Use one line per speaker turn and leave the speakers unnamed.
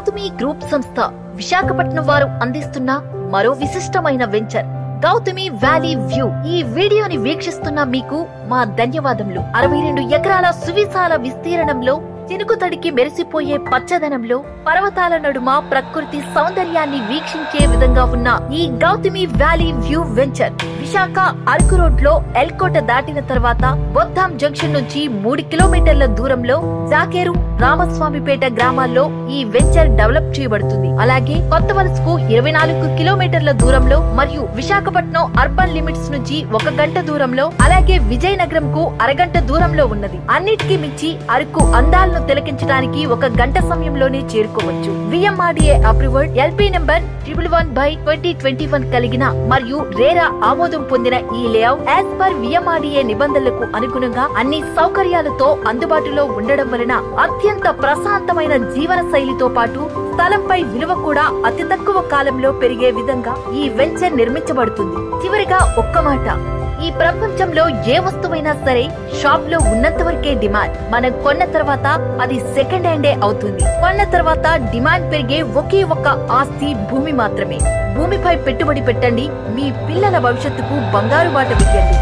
Gautami group సంస్థ విశాఖపట్నం వారు అందిస్తున్న మరో విశిష్టమైన వెంచర్ గౌతమి వ్యాలీ వ్యూ. ఈ వీడియోని వీక్షిస్తున్న మీకు మా ధన్యవాదములు. 62 ఎకరాల సువిశాల విస్తీర్ణంలో చినుకు తడికి మెరిసిపోయే పచ్చదనంలో పర్వతాల నడుమ ప్రకృతి సౌందర్యాన్ని వీక్షించే విధంగా ఉన్న ఈ Gautami valley view venture Visakha Araku road లో ఎల్కోట దాటిన తర్వాత బొద్దాం జంక్షన్ నుంచి 3 కిలోమీటర్ల దూరంలో జాకేరు రామస్వామిపేట గ్రామాల్లో ఈ వెంచర్ డెవలప్ చేయబడుతుంది. అలాగే కొత్త వలసకు 24 కిలోమీటర్ల దూరంలో మరియు విశాఖపట్నం అర్బన్ లిమిట్స్ నుంచి 1 గంట దూరంలో, అలాగే విజయనగరం కు అరగంట దూరంలో ఉన్నది. అన్నిటికీ మించి అరకు అందాలను తిలకించడానికి 1 గంట సమయంలోనే చేరుకోవచ్చు. VMRDA అప్రూవ్డ్ LP నెంబర్ 111/2021 కలిగిన మరియు రేరా ఆమోదం పొందిన ఈ లేఅవుట్ యాజ్ పర్ VMRDA నిబంధనలకు అనుగుణంగా అన్ని సౌకర్యాలతో అందుబాటులో ఉండడం వలన అత్యంత ప్రశాంతమైన జీవన శైలితో పాటు స్థలంపై విలువ కూడా అతి తక్కువ కాలంలో పెరిగే విధంగా ఈ వెంచర్ నిర్మించబడుతుంది. చివరిగా ఒక్క మాట, ఈ ప్రపంచంలో ఏ వస్తువైనా సరే షాప్ లో ఉన్నంత వరకే డిమాండ్. మనం కొన్న తర్వాత అది సెకండ్ హ్యాండే అవుతుంది. కొన్న తర్వాత డిమాండ్ పెరిగే ఒకే ఒక్క ఆస్తి భూమి మాత్రమే. భూమిపై పెట్టుబడి పెట్టండి, మీ పిల్లల భవిష్యత్తుకు బంగారు బాట వేయండి.